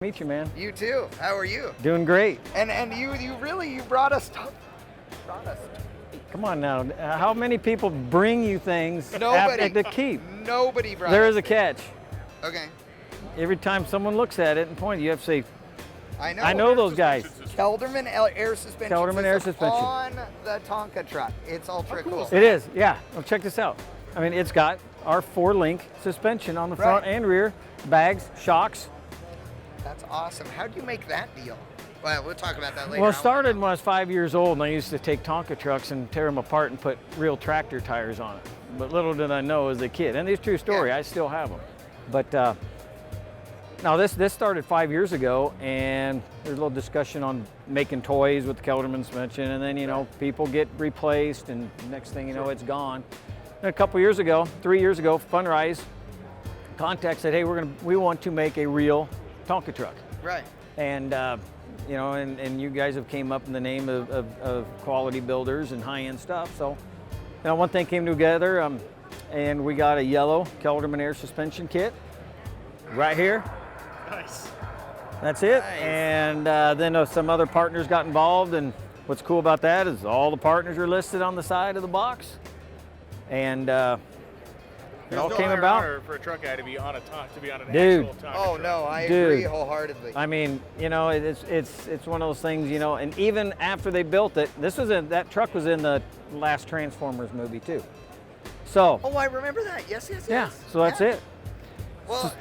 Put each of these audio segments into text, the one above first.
Meet you, man. You too. How are you? Doing great. And you brought us. Come on now. How many people bring you things Nobody. to keep? Nobody brought. There us is a catch. Okay. Every time someone looks at it and points, you have to say, I know. I know those guys. Kelderman air suspension. Kelderman air system suspension. on the Tonka truck. It's ultra cool. It is, yeah. Well, check this out. I mean, it's got our 4-link suspension on the front and rear, bags, shocks. That's awesome. How'd you make that deal? Well, we'll talk about that later. Well, it started when I was 5 years old, and I used to take Tonka trucks and tear them apart and put real tractor tires on it. But little did I know as a kid, and it's a true story, I still have them. But now this started 5 years ago, and there's a little discussion on making toys with the Kelderman suspension, and then, you know, people get replaced, and next thing you know, it's gone. And a couple years ago, 3 years ago, Funrise Contact said, hey, we want to make a real Tonka truck. Right. And you know, and you guys have came up in the name of quality builders and high-end stuff. So, you know, one thing came together, and we got a yellow Kelderman air suspension kit right here. Nice. That's it. Nice. And then some other partners got involved, and what's cool about that is all the partners are listed on the side of the box. And it all came about for a truck guy to be on an Dude. actual Tonka Oh truck. no, I agree wholeheartedly. I mean, you know, it's one of those things, you know, and even after they built it, that truck was in the last Transformers movie too. So. Oh, I remember that. Yes. Yeah. So that's it. Well,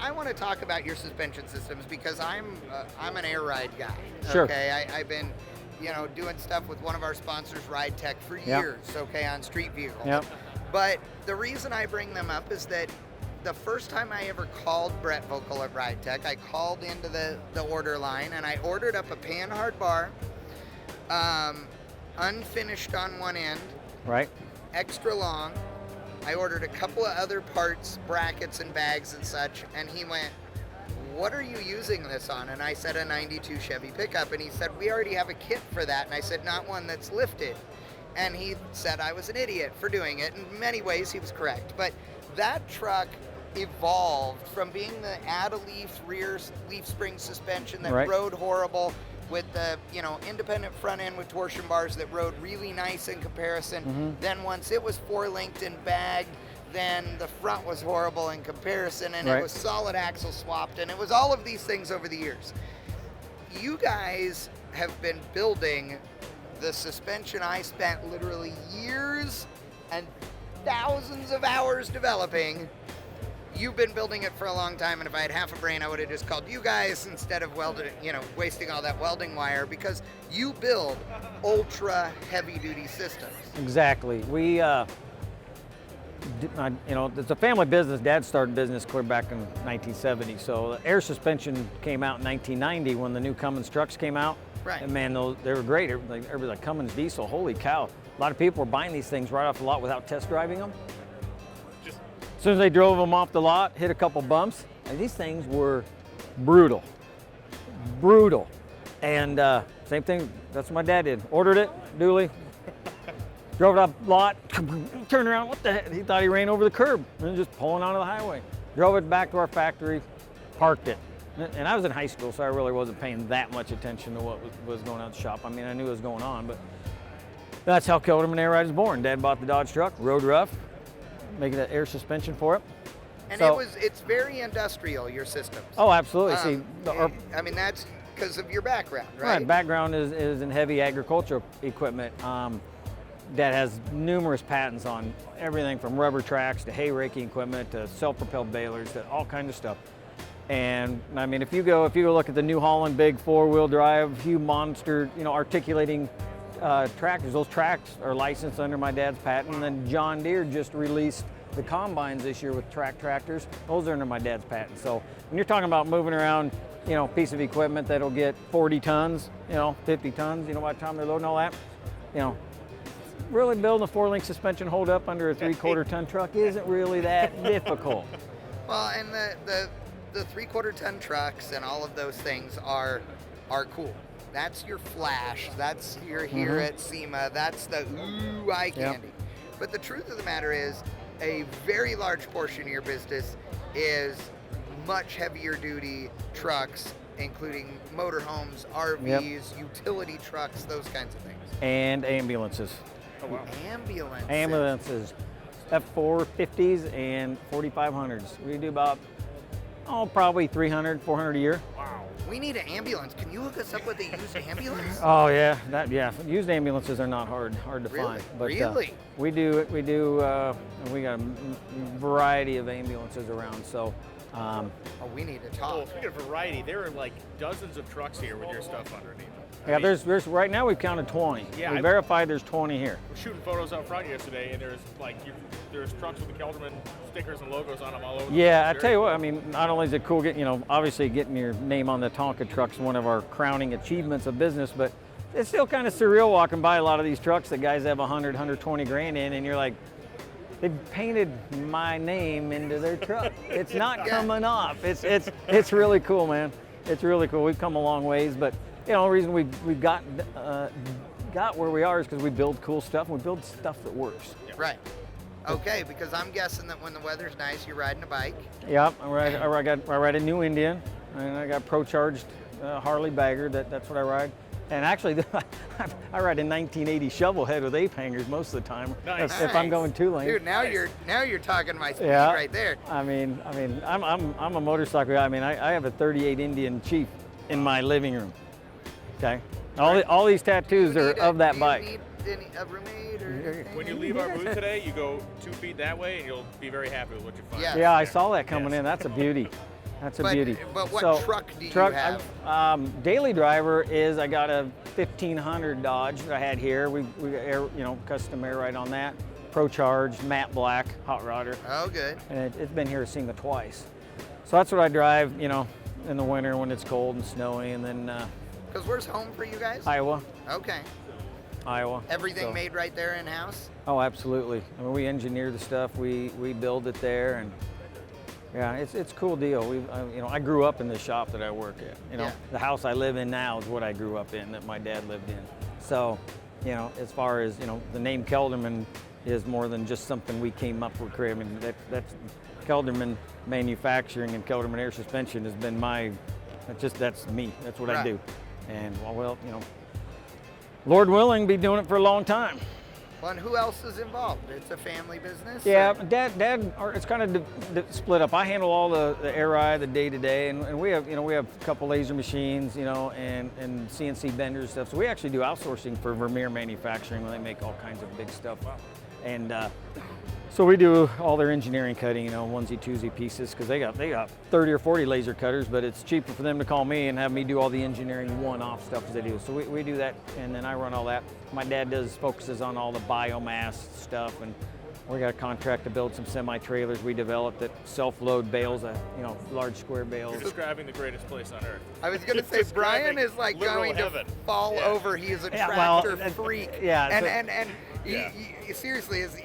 I want to talk about your suspension systems because I'm an air ride guy. Sure. Okay, I've been, you know, doing stuff with one of our sponsors, Ride Tech, for years. Okay, on street vehicles. Yep. But the reason I bring them up is that the first time I ever called Brett Vocal at Ride Tech, I called into the order line and I ordered up a Panhard bar, unfinished on one end, Right. extra long. I ordered a couple of other parts, brackets and bags and such, and he went, what are you using this on? And I said, a 92 Chevy pickup. And he said, we already have a kit for that. And I said, not one that's lifted. And he said I was an idiot for doing it. In many ways, he was correct. But that truck evolved from being the add-a-leaf rear leaf spring suspension that rode horrible with the, you know, independent front end with torsion bars that rode really nice in comparison. Then once it was 4-linked and bagged, then the front was horrible in comparison, and it was solid axle swapped, and it was all of these things over the years. You guys have been building the suspension I spent literally years and thousands of hours developing. You've been building it for a long time, and if I had half a brain, I would have just called you guys instead of wasting all that welding wire, because you build ultra heavy-duty systems. Exactly. We, you know, it's a family business. Dad started business clear back in 1970. So the air suspension came out in 1990 when the new Cummins trucks came out. Right. And man, they were great. Everybody like Cummins diesel. Holy cow! A lot of people were buying these things right off the lot without test driving them. As soon as they drove them off the lot, hit a couple bumps, and these things were brutal. And same thing. That's what my dad did. Ordered it, dually. Drove it off the lot, turned around, what the heck? He thought he ran over the curb and just pulling onto the highway. Drove it back to our factory, parked it. And I was in high school, so I really wasn't paying that much attention to what was going on at the shop. I mean, I knew what was going on, but that's how Kelderman Air Ride was born. Dad bought the Dodge truck, rode rough, making an air suspension for it. And it's very industrial, your systems. Oh, absolutely. I mean, that's because of your background, right? Right, background is in heavy agricultural equipment. That has numerous patents on everything from rubber tracks to hay raking equipment to self-propelled balers to all kinds of stuff. And I mean, if you go look at the New Holland big 4-wheel drive, huge monster, you know, articulating tractors, those tracks are licensed under my dad's patent. And then John Deere just released the combines this year with track tractors. Those are under my dad's patent. So when you're talking about moving around, you know, a piece of equipment that'll get 40 tons, you know, 50 tons, you know, by the time they're loading all that, you know, really building a 4-link suspension hold up under a 3/4 ton truck isn't really that difficult. Well, and the 3/4 ton trucks and all of those things are cool. That's your flash. That's your here at SEMA. That's the ooh eye candy. But the truth of the matter is, a very large portion of your business is much heavier duty trucks including motorhomes, RVs, utility trucks, those kinds of things. And ambulances. Oh, wow. Ambulances, F450s and 4500s. We do about, probably 300, 400 a year. Wow. We need an ambulance. Can you hook us up with a used ambulance? Oh yeah, used ambulances are not hard to Really? find. But Really? we got a variety of ambulances around. So Oh, we need to talk. Well, speaking of variety, there are like dozens of trucks here with your stuff underneath. I yeah, mean, there's right now we've counted 20. Yeah, we verified there's 20 here. we're shooting photos out front yesterday, and there's trucks with the Kelderman stickers and logos on them all over. Yeah, I the tell you what, I mean, not only is it cool obviously getting your name on the Tonka truck's one of our crowning achievements of business, but it's still kind of surreal walking by a lot of these trucks that guys have 100, 120 grand in, and you're like, they've painted my name into their truck. It's not coming off. It's really cool, man. It's really cool. We've come a long ways, but the reason we've got where we are is because we build cool stuff and we build stuff that works. Right. Okay, because I'm guessing that when the weather's nice, you're riding a bike. Yep, I ride a New Indian, and I got pro-charged Harley Bagger. That's what I ride. And actually, I ride a 1980 shovel head with ape hangers most of the time. Nice. If I'm going 2 lanes. Dude, now you're talking my speed Yeah. right there. I mean, I'm a motorcycle guy. I mean, I have a 38 Indian Chief in my living room. Okay, all these tattoos are of that bike. Do you need a roommate or anything? When you leave our booth today, you go 2 feet that way, and you'll be very happy with what you find. Yeah. Yeah, I saw that coming Yes. in. That's a beauty. That's a beauty. But what truck do you have? Daily driver is I got a 1500 Dodge that I had here. We got air, custom air ride on that. Pro charged, matte black, hot rodder. Oh, good. And it's been here SEMA twice. So that's what I drive, in the winter when it's cold and snowy, and then Because where's home for you guys? Iowa. Okay. Iowa. Everything So- made right there in-house? Oh, absolutely. I mean, we engineer the stuff. We build it there, and yeah, it's a cool deal. I grew up in the shop that I work at. Yeah. The house I live in now is what I grew up in, that my dad lived in. So, as far as the name Kelderman is more than just something we came up with. I mean, that's Kelderman Manufacturing and Kelderman Air Suspension has been that's me. That's what I Right. do. And Lord willing, be doing it for a long time. Well, and who else is involved? It's a family business? Yeah, or- Dad, it's kind of split up. I handle all the air ride, the day-to-day, and we have a couple laser machines, and CNC benders and stuff. So we actually do outsourcing for Vermeer Manufacturing when they make all kinds of big stuff. And so we do all their engineering cutting, onesie, twosie pieces, because they got 30 or 40 laser cutters, but it's cheaper for them to call me and have me do all the engineering one-off stuff as they do. So we do that, and then I run all that. My dad focuses on all the biomass stuff, and we got a contract to build some semi-trailers we developed that self-load bales, large square bales. You're describing the greatest place on earth. I was going to say, Describing Brian is like literal going heaven. to fall Yeah. over. He is a Yeah, well, tractor freak. yeah, And, so- and Yeah. he seriously is,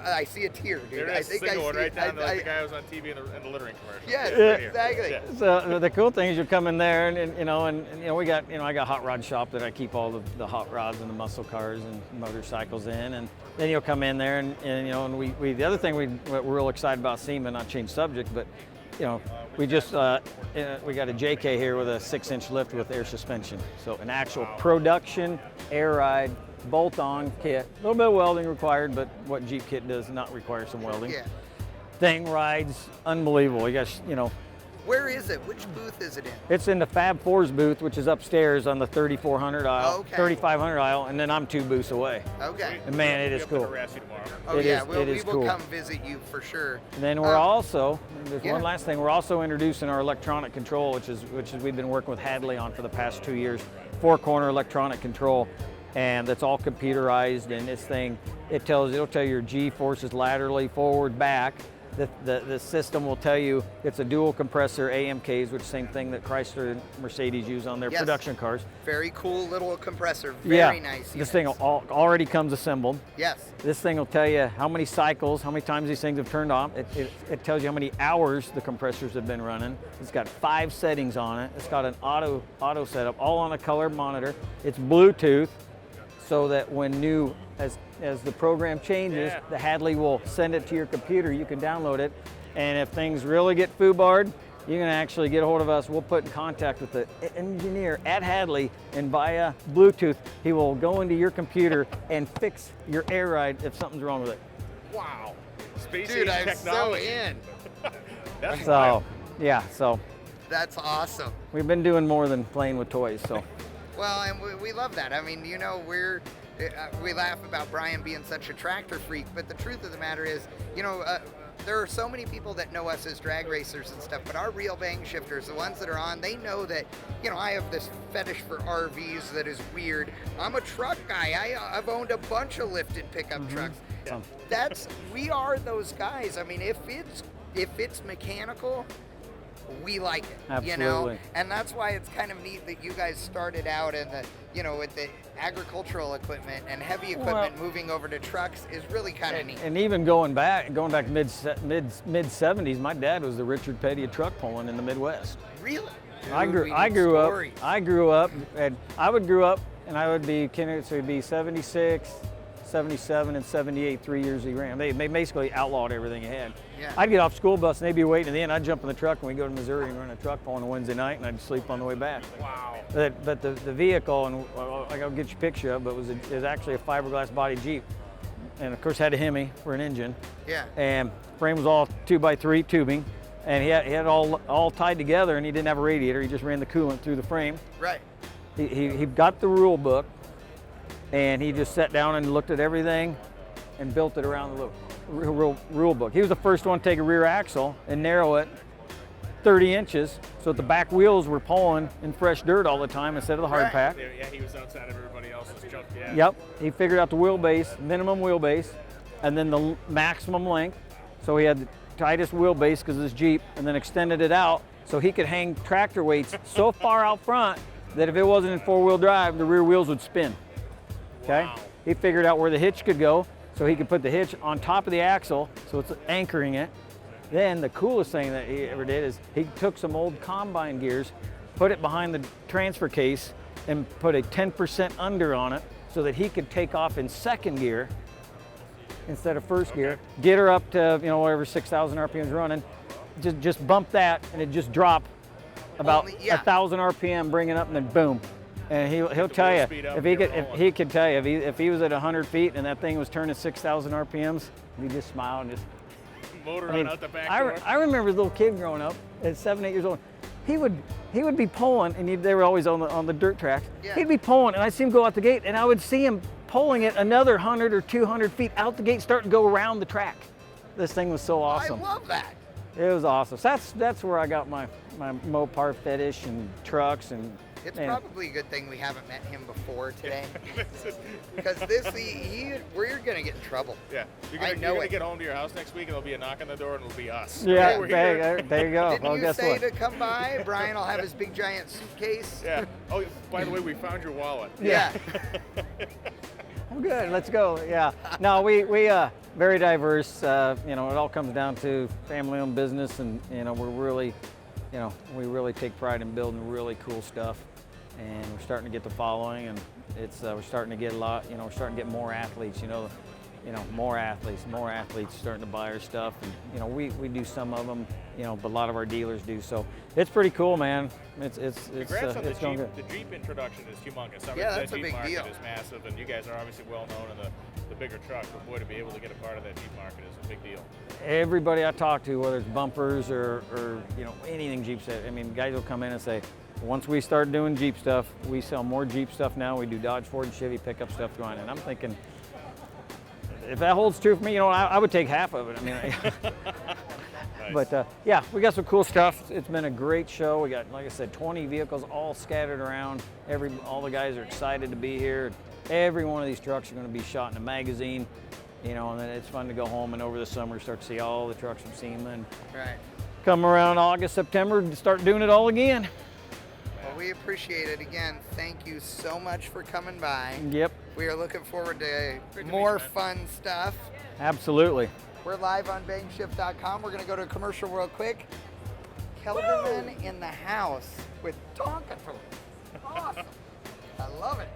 I see a tear, dude. There I is a think I single one see right down like I- the guy who was on TV in the littering commercial. Yes, Right here. exactly. Yeah. So the cool thing is you come in there and we got I got a hot rod shop that I keep all the hot rods and the muscle cars and motorcycles in, and then you'll come in there and we the other thing we're real excited about SEMA, not change subject, but we just we got a JK here with a 6-inch lift with air suspension, so an actual production air ride bolt-on kit. A little bit of welding required, but what Jeep kit does not require some welding. Yeah. Thing rides unbelievable. You guys, Where is it? Which booth is it in? it's in the Fab Fours booth, which is upstairs on the 3400 aisle, Okay. 3500 aisle, and then I'm 2 booths away. Okay. And man, it We'll is be up to cool. harass you tomorrow. Oh, It yeah. is- Well, it we is will cool. come visit you for sure. And then there's Yeah. one last thing, we're also introducing our electronic control, which is we've been working with Hadley on for the past 2 years. 4-corner electronic control, and that's all computerized, and this thing, it'll tell you your G forces laterally, forward, back. The system will tell you it's a dual compressor AMKs, which is the same thing that Chrysler and Mercedes use on their Yes. production cars. Very cool little compressor. Very nice. This thing units. already comes assembled. Yes. This thing will tell you how many cycles, how many times these things have turned off. It tells you how many hours the compressors have been running. It's got 5 settings on it. It's got an auto setup, all on a color monitor. It's Bluetooth, so that when as the program changes, the Hadley will send it to your computer. You can download it, and if things really get foobarred, you can actually get a hold of us. We'll put in contact with the engineer at Hadley, and via Bluetooth, he will go into your computer and fix your air ride if something's wrong with it. Wow. Space Dude, age I'm technology. so in. That's So, wild. yeah, so That's awesome. we've been doing more than playing with toys, so. Well, and we love that. I mean, you know, we laugh about Brian being such a tractor freak, but the truth of the matter is, you know, there are so many people that know us as drag racers and stuff, but our real bang shifters, the ones that are on, they know that, you know, I have this fetish for RVs that is weird. I'm a truck guy. I've owned a bunch of lifted pickup trucks. Yeah. We are those guys. I mean, if it's mechanical, we like it, you know, Absolutely. and that's why it's kind of neat that you guys started out in the, you know, with the agricultural equipment and heavy equipment moving over to trucks is really kind of neat. And even going back mid 70s, my dad was the Richard Petty of truck pulling in the Midwest. Really? I Dude, grew stories. up, and I would be, so it'd be 76, 77, and 78, 3 years he ran. They basically outlawed everything he had. Yeah. I'd get off school bus and they'd be waiting at the end. I'd jump in the truck and we'd go to Missouri and run a truck pull on a Wednesday night, and I'd sleep on the way back. Wow. But the vehicle, and I'll get you a picture of, but it was actually a fiberglass body Jeep. And of course had a Hemi for an engine. Yeah. And frame was all 2x3 tubing. And he had it all tied together, and he didn't have a radiator. He just ran the coolant through the frame. Right. He got the rule book, and he just sat down and looked at everything and built it around the rule book. He was the first one to take a rear axle and narrow it 30 inches so that the back wheels were pulling in fresh dirt all the time instead of the hard Right. pack. Yeah, he was outside of everybody else's junk. Yeah. Yep, he figured out the wheelbase, minimum wheelbase, and then the maximum length. So he had the tightest wheelbase because of his Jeep, and then extended it out so he could hang tractor weights so far out front that if it wasn't in four-wheel drive, the rear wheels would spin. Okay? Wow. He figured out where the hitch could go, so he could put the hitch on top of the axle, so it's anchoring it. Then the coolest thing that he ever did is he took some old combine gears, put it behind the transfer case, and put a 10% under on it so that he could take off in second gear instead of first gear, get her up to, you know, whatever 6,000 RPMs running, just bump that, and it just drop about 1,000 RPM, bring it up, and then boom. And he'll tell you, if he was at 100 feet and that thing was turning 6,000 RPMs, he just smiled and just. Motor run out the back door. I remember as a little kid growing up at 7, 8 years old. He would be pulling, and they were always on the dirt tracks. Yeah. He'd be pulling, and I'd see him go out the gate, and I would see him pulling it another 100 or 200 feet out the gate, starting to go around the track. This thing was so awesome. I love that. It was awesome. So that's where I got my Mopar fetish and trucks and. It's Man. probably a good thing we haven't met him before today, because we're gonna get in trouble. Yeah. You're I gonna, know you're gonna it. get home to your house next week and there'll be a knock on the door and it'll be us. Yeah, We're here. there you go. Didn't Well, you guess say what? to come by? Brian will have his big giant suitcase. Yeah. Oh, by the way, we found your wallet. Yeah. I'm good. Let's go. Yeah. No, we very diverse. You know, it all comes down to family-owned business, and you know, we really take pride in building really cool stuff, and we're starting to get the following, and we're starting to get a lot. You know, we're starting to get more athletes. More athletes starting to buy our stuff, and you know, we do some of them. You know, but a lot of our dealers do. So it's pretty cool, man. It's Congrats on it's going good. The Jeep introduction is humongous. Yeah, that's that a Jeep big market deal. is massive, and you guys are obviously well known in the bigger truck. But boy, to be able to get a part of that Jeep market is a big deal. Everybody I talk to, whether it's bumpers or you know, anything Jeep set, I mean, guys will come in and say, once we start doing Jeep stuff, we sell more Jeep stuff now. We do Dodge, Ford, and Chevy pickup stuff going. And I'm thinking, if that holds true for me, you know, I would take half of it. I mean, Nice. but yeah, we got some cool stuff. It's been a great show. We got, like I said, 20 vehicles all scattered around. All the guys are excited to be here. Every one of these trucks are going to be shot in a magazine, you know, and then it's fun to go home and over the summer start to see all the trucks from SEMA, and Right. come around August, September, and start doing it all again. Well, we appreciate it. Again, thank you so much for coming by. Yep, We are looking forward to Great to more meet you, man. fun stuff. absolutely. We're live on BangShift.com. We're going to go to a commercial real quick. Kelderman in the house with Tonka toys. Awesome. I love it.